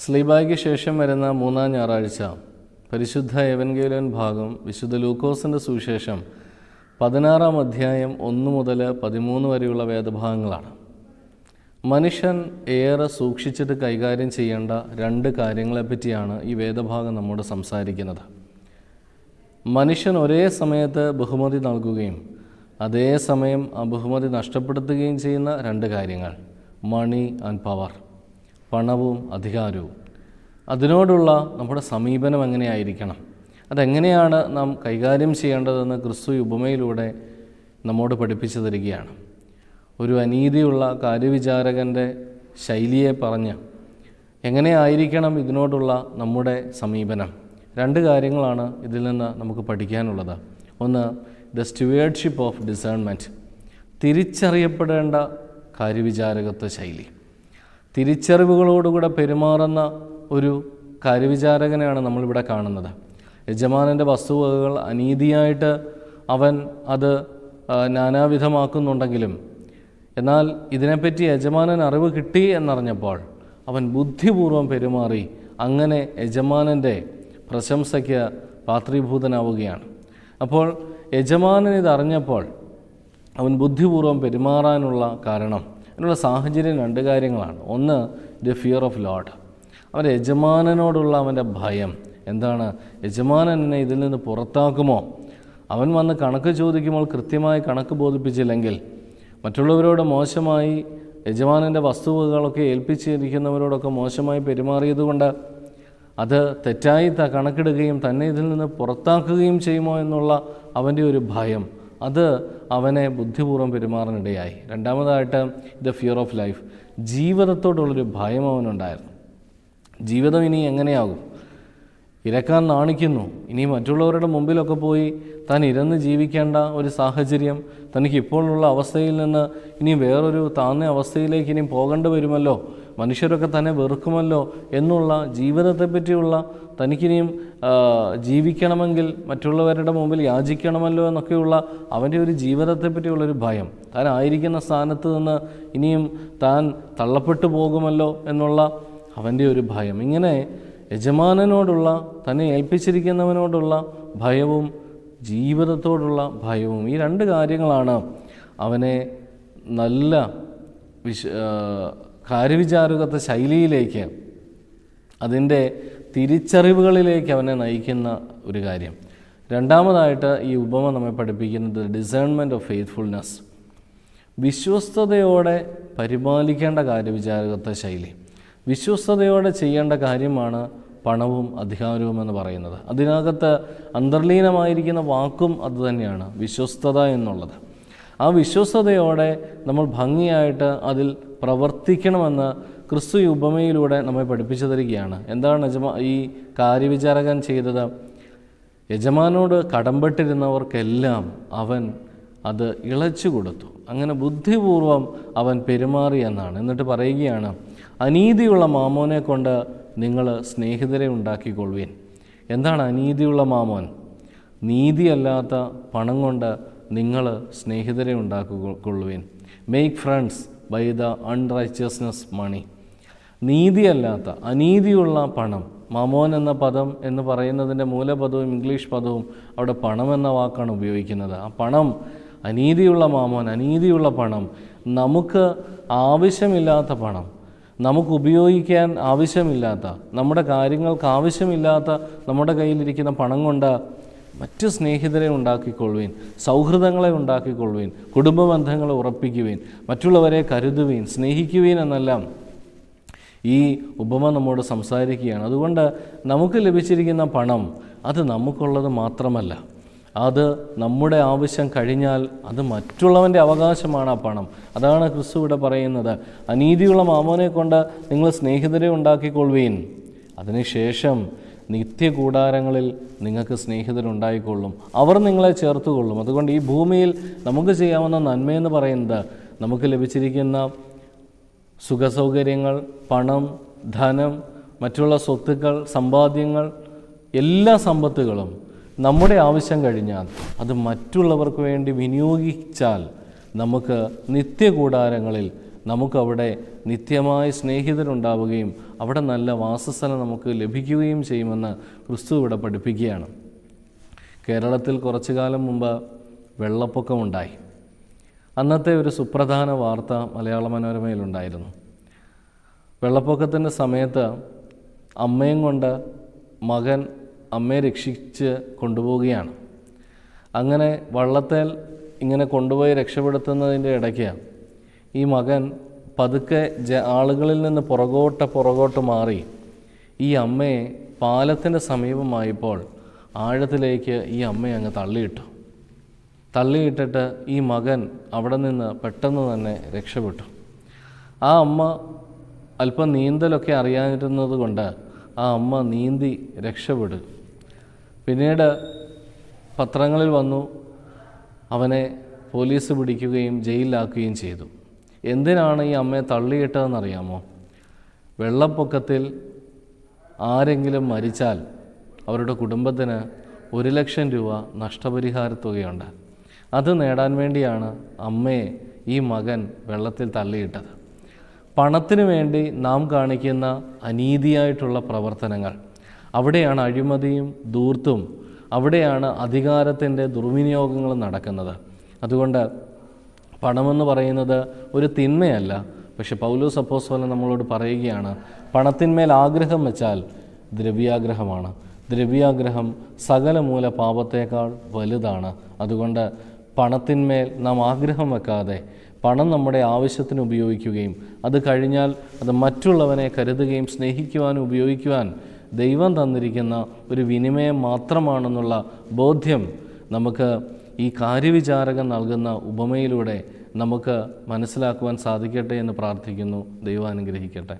സ്ലീബായ്ക്ക് ശേഷം വരുന്ന മൂന്നാം ഞായറാഴ്ച പരിശുദ്ധ എവൻഗേലിയൻ ഭാഗം വിശുദ്ധ ലൂക്കോസിൻ്റെ സുവിശേഷം 16-ാം അധ്യായം 1 മുതൽ 13 വരെയുള്ള വേദഭാഗങ്ങളാണ്. മനുഷ്യൻ ഏറെ സൂക്ഷിച്ചിട്ട് കൈകാര്യം ചെയ്യേണ്ട രണ്ട് കാര്യങ്ങളെപ്പറ്റിയാണ് ഈ വേദഭാഗം നമ്മോട് സംസാരിക്കുന്നത്. മനുഷ്യൻ ഒരേ സമയത്ത് ബഹുമതി നൽകുകയും അതേസമയം ആ ബഹുമതി നഷ്ടപ്പെടുത്തുകയും ചെയ്യുന്ന രണ്ട് കാര്യങ്ങൾ: മണി ആൻഡ് പവർ, പണവും അധികാരവും. അതിനോടുള്ള നമ്മുടെ സമീപനം എങ്ങനെയായിരിക്കണം, അതെങ്ങനെയാണ് നാം കൈകാര്യം ചെയ്യേണ്ടതെന്ന് ക്രിസ്തു ഉപമയിലൂടെ നമ്മോട് പഠിപ്പിച്ചു തരികയാണ്. ഒരു അനീതിയുള്ള കാര്യവിചാരകൻ്റെ ശൈലിയെ പറഞ്ഞ് എങ്ങനെയായിരിക്കണം ഇതിനോടുള്ള നമ്മുടെ സമീപനം. രണ്ട് കാര്യങ്ങളാണ് ഇതിൽ നിന്ന് നമുക്ക് പഠിക്കാനുള്ളത്. ഒന്ന്, ദ സ്റ്റുവേർഡ്ഷിപ്പ് ഓഫ് ഡിസേൺമെൻറ്റ്, തിരിച്ചറിയപ്പെടേണ്ട കാര്യവിചാരകത്വ ശൈലി. തിരിച്ചറിവുകളോടുകൂടെ പെരുമാറുന്ന ഒരു കാര്യവിചാരകനെയാണ് നമ്മളിവിടെ കാണുന്നത്. യജമാനൻ്റെ വസ്തുവകകൾ അനീതിയായിട്ട് അവൻ അത് നാനാവിധമാക്കുന്നുണ്ടെങ്കിലും എന്നാൽ ഇതിനെപ്പറ്റി യജമാനൻ അറിവ് കിട്ടി എന്നറിഞ്ഞപ്പോൾ അവൻ ബുദ്ധിപൂർവ്വം പെരുമാറി അങ്ങനെ യജമാനൻ്റെ പ്രശംസയ്ക്ക് പാത്രീഭൂതനാവുകയാണ്. അപ്പോൾ യജമാനൻ ഇതറിഞ്ഞപ്പോൾ അവൻ ബുദ്ധിപൂർവ്വം പെരുമാറാനുള്ള കാരണം, അതിനുള്ള സാഹചര്യം രണ്ട് കാര്യങ്ങളാണ്. ഒന്ന്, ദ ഫിയർ ഓഫ് ലോഡ്, അവൻ്റെ യജമാനനോടുള്ള അവൻ്റെ ഭയം. എന്താണ്? യജമാനൻ എന്നെ ഇതിൽ നിന്ന് പുറത്താക്കുമോ? അവൻ വന്ന് കണക്ക് ചോദിക്കുമ്പോൾ കൃത്യമായി കണക്ക് ബോധിപ്പിച്ചില്ലെങ്കിൽ, മറ്റുള്ളവരോട് മോശമായി യജമാനൻ്റെ വസ്തുവകളൊക്കെ ഏൽപ്പിച്ചിരിക്കുന്നവരോടൊക്കെ മോശമായി പെരുമാറിയതുകൊണ്ട് അത് തെറ്റായി കണക്കിടുകയും തന്നെ ഇതിൽ നിന്ന് പുറത്താക്കുകയും ചെയ്യുമോ എന്നുള്ള അവൻ്റെ ഒരു ഭയം, അത് അവനെ ബുദ്ധിപൂർവ്വം പെരുമാറാനിടയായി. രണ്ടാമതായിട്ട് ദ ഫിയർ ഓഫ് ലൈഫ്, ജീവിതത്തോടുള്ളൊരു ഭയം അവനുണ്ടായിരുന്നു. ജീവിതം ഇനി എങ്ങനെയാകും? ഇരക്കാൻ നാണിക്കുന്നു. ഇനി മറ്റുള്ളവരുടെ മുമ്പിലൊക്കെ പോയി താൻ ഇരന്ന് ജീവിക്കേണ്ട ഒരു സാഹചര്യം, തനിക്ക് ഇപ്പോഴുള്ള അവസ്ഥയിൽ നിന്ന് ഇനി വേറൊരു താഴ്ന്ന അവസ്ഥയിലേക്ക് ഇനി പോകേണ്ടി വരുമല്ലോ, മനുഷ്യരൊക്കെ തന്നെ വെറുക്കുമല്ലോ എന്നുള്ള ജീവിതത്തെപ്പറ്റിയുള്ള, തനിക്കിനിയും ജീവിക്കണമെങ്കിൽ മറ്റുള്ളവരുടെ മുമ്പിൽ യാചിക്കണമല്ലോ എന്നൊക്കെയുള്ള അവൻ്റെ ഒരു ജീവിതത്തെപ്പറ്റിയുള്ളൊരു ഭയം, താൻ ആയിരിക്കുന്ന സ്ഥാനത്ത് നിന്ന് ഇനിയും താൻ തള്ളപ്പെട്ടു പോകുമല്ലോ എന്നുള്ള അവൻ്റെ ഒരു ഭയം. ഇങ്ങനെ യജമാനനോടുള്ള, തന്നെ ഏൽപ്പിച്ചിരിക്കുന്നവനോടുള്ള ഭയവും ജീവിതത്തോടുള്ള ഭയവും, ഈ രണ്ട് കാര്യങ്ങളാണ് അവനെ നല്ല കാര്യവിചാരകത്വ ശൈലിയിലേക്ക്, അതിൻ്റെ തിരിച്ചറിവുകളിലേക്ക് അവനെ നയിക്കുന്ന ഒരു കാര്യം. രണ്ടാമതായിട്ട് ഈ ഉപമ നമ്മെ പഠിപ്പിക്കുന്നത് ഡിസേൺമെൻറ്റ് ഓഫ് ഫെയ്ത്ത്ഫുൾനെസ്, വിശ്വസ്തയോടെ പരിപാലിക്കേണ്ട കാര്യവിചാരകത്വ ശൈലി. വിശ്വസ്തയോടെ ചെയ്യേണ്ട കാര്യമാണ് പണവും അധികാരവും എന്ന് പറയുന്നത്. അതിനകത്ത് അന്തർലീനമായിരിക്കുന്ന വാക്കും അതുതന്നെയാണ്, വിശ്വസ്തത എന്നുള്ളത്. ആ വിശ്വസ്തയോടെ നമ്മൾ ഭംഗിയായിട്ട് അതിൽ പ്രവർത്തിക്കണമെന്ന് ക്രിസ്തു ഉപമയിലൂടെ നമ്മെ പഠിപ്പിച്ചു തരികയാണ്. എന്താണ് ഈ കാര്യവിചാരകൻ ചെയ്തത്? യജമാനോട് കടംപെട്ടിരുന്നവർക്കെല്ലാം അവൻ അത് ഇളച്ചു കൊടുത്തു. അങ്ങനെ ബുദ്ധിപൂർവം അവൻ പെരുമാറി എന്നാണ്. എന്നിട്ട് പറയുകയാണ്, അനീതിയുള്ള മാമോനെ കൊണ്ട് നിങ്ങൾ സ്നേഹിതരെ ഉണ്ടാക്കിക്കൊള്ളുവിൻ. എന്താണ് അനീതിയുള്ള മാമോൻ? നീതിയല്ലാത്ത പണം കൊണ്ട് നിങ്ങൾ സ്നേഹിതരെ ഉണ്ടാക്കിക്കൊള്ളുവിൻ. Make friends by the unrighteousness money. നീതിയല്ലാത്ത, അനീതിയുള്ള പണം. മാമോൻ എന്ന പദം എന്ന് പറയുന്നതിൻ്റെ മൂലപദവും ഇംഗ്ലീഷ് പദവും അവിടെ പണം എന്ന വാക്കാണ് ഉപയോഗിക്കുന്നത്. ആ പണം, അനീതിയുള്ള മാമോൻ, അനീതിയുള്ള പണം, നമുക്ക് ആവശ്യമില്ലാത്ത പണം, നമുക്ക് ഉപയോഗിക്കാൻ ആവശ്യമില്ലാത്ത, നമ്മുടെ കാര്യങ്ങൾക്ക് ആവശ്യമില്ലാത്ത നമ്മുടെ കയ്യിലിരിക്കുന്ന പണം കൊണ്ട് മറ്റ് സ്നേഹിതരെ ഉണ്ടാക്കിക്കൊള്ളുവീൻ, സൗഹൃദങ്ങളെ ഉണ്ടാക്കിക്കൊള്ളുവീൻ, കുടുംബ ബന്ധങ്ങളെ ഉറപ്പിക്കുവീൻ, മറ്റുള്ളവരെ കരുതുവീൻ, സ്നേഹിക്കുവീൻ എന്നെല്ലാം ഈ ഉപമ നമ്മോട് സംസാരിക്കുകയാണ്. അതുകൊണ്ട് നമുക്ക് ലഭിച്ചിരിക്കുന്ന പണം അത് നമുക്കുള്ളത് മാത്രമല്ല, അത് നമ്മുടെ ആവശ്യം കഴിഞ്ഞാൽ അത് മറ്റുള്ളവൻ്റെ അവകാശമാണ് ആ പണം. അതാണ് ക്രിസ്തു ഇവിടെ പറയുന്നത്. അനീതിയുള്ള മാമോനെ കൊണ്ട് നിങ്ങൾ സ്നേഹിതരെ ഉണ്ടാക്കിക്കൊള്ളുവീൻ, അതിനുശേഷം നിത്യകൂടാരങ്ങളിൽ നിങ്ങൾക്ക് സ്നേഹിതരുണ്ടായിക്കൊള്ളും, അവർ നിങ്ങളെ ചേർത്തുകൊള്ളും. അതുകൊണ്ട് ഈ ഭൂമിയിൽ നമുക്ക് ചെയ്യാവുന്ന നന്മയെന്ന് പറയുന്നത് നമുക്ക് ലഭിച്ചിരിക്കുന്ന സുഖസൗകര്യങ്ങൾ, പണം, ധനം, മറ്റുള്ള സ്വത്തുക്കൾ, സമ്പാദ്യങ്ങൾ, എല്ലാ സമ്പത്തുകളും നമ്മുടെ ആവശ്യം കഴിഞ്ഞാൽ അത് മറ്റുള്ളവർക്ക് വേണ്ടി വിനിയോഗിച്ചാൽ നമുക്ക് നിത്യകൂടാരങ്ങളിൽ നമുക്കവിടെ നിത്യമായ സ്നേഹിതരുണ്ടാവുകയും അവിടെ നല്ല വാസസ്ഥലം നമുക്ക് ലഭിക്കുകയും ചെയ്യുമെന്ന് ക്രിസ്തു ഇവിടെ പഠിപ്പിക്കുകയാണ്. കേരളത്തിൽ കുറച്ചു കാലം മുമ്പ് വെള്ളപ്പൊക്കമുണ്ടായി. അന്നത്തെ ഒരു സുപ്രധാന വാർത്ത മലയാള മനോരമയിലുണ്ടായിരുന്നു. വെള്ളപ്പൊക്കത്തിൻ്റെ സമയത്ത് അമ്മയും കൊണ്ട് മകൻ അമ്മയെ രക്ഷിച്ച് കൊണ്ടുപോവുകയാണ്. അങ്ങനെ വള്ളത്തേൽ ഇങ്ങനെ കൊണ്ടുപോയി രക്ഷപ്പെടുത്തുന്നതിൻ്റെ ഇടയ്ക്ക് ഈ മകൻ പതുക്കെ ആളുകളിൽ നിന്ന് പുറകോട്ട് മാറി ഈ അമ്മയെ പാലത്തിൻ്റെ സമീപമായപ്പോൾ ആഴത്തിലേക്ക് ഈ അമ്മയെ അങ്ങ് തള്ളിയിട്ടിട്ട് ഈ മകൻ അവിടെ നിന്ന് പെട്ടെന്ന് തന്നെ രക്ഷപ്പെട്ടു. ആ അമ്മ അല്പം നീന്തലൊക്കെ അറിയാതിരുന്നത് കൊണ്ട് ആ അമ്മ നീന്തി രക്ഷപ്പെടും. പിന്നീട് പത്രങ്ങളിൽ വന്നു, അവനെ പോലീസ് പിടിക്കുകയും ജയിലിലാക്കുകയും ചെയ്തു. എന്തിനാണ് ഈ അമ്മയെ തള്ളിയിട്ടതെന്നറിയാമോ? വെള്ളപ്പൊക്കത്തിൽ ആരെങ്കിലും മരിച്ചാൽ അവരുടെ കുടുംബത്തിന് 1,00,000 രൂപ നഷ്ടപരിഹാര തുകയുണ്ട്. അത് നേടാൻ വേണ്ടിയാണ് അമ്മയെ ഈ മകൻ വെള്ളത്തിൽ തള്ളിയിട്ടത്. പണത്തിനു വേണ്ടി നാം കാണിക്കുന്ന അനീതിയായിട്ടുള്ള പ്രവർത്തനങ്ങൾ, അവിടെയാണ് അഴിമതിയും ധൂർത്തും, അവിടെയാണ് അധികാരത്തിൻ്റെ ദുർവിനിയോഗങ്ങളും നടക്കുന്നത്. അതുകൊണ്ട് പണമെന്ന് പറയുന്നത് ഒരു തിന്മയല്ല. പക്ഷെ പൗലോസ് അപ്പോസ്തലൻ നമ്മളോട് പറയുകയാണ്, പണത്തിന്മേൽ ആഗ്രഹം വെച്ചാൽ ദ്രവ്യാഗ്രഹമാണ്. ദ്രവ്യാഗ്രഹം സകല മൂല പാപത്തേക്കാൾ വലുതാണ്. അതുകൊണ്ട് പണത്തിന്മേൽ നാം ആഗ്രഹം വെക്കാതെ പണം നമ്മുടെ ആവശ്യത്തിന് ഉപയോഗിക്കുകയും അത് കഴിഞ്ഞാൽ അത് മറ്റുള്ളവനെ കരുതുകയും സ്നേഹിക്കുവാനും ഉപയോഗിക്കുവാൻ ദൈവം തന്നിരിക്കുന്ന ഒരു വിനിമയം മാത്രമാണെന്നുള്ള ബോധ്യം നമുക്ക് ഈ കാര്യവിചാരകൻ നൽകുന്ന ഉപമയിലൂടെ നമുക്ക് മനസ്സിലാക്കുവാൻ സാധിക്കട്ടെ എന്ന് പ്രാർത്ഥിക്കുന്നു. ദൈവം അനുഗ്രഹിക്കട്ടെ.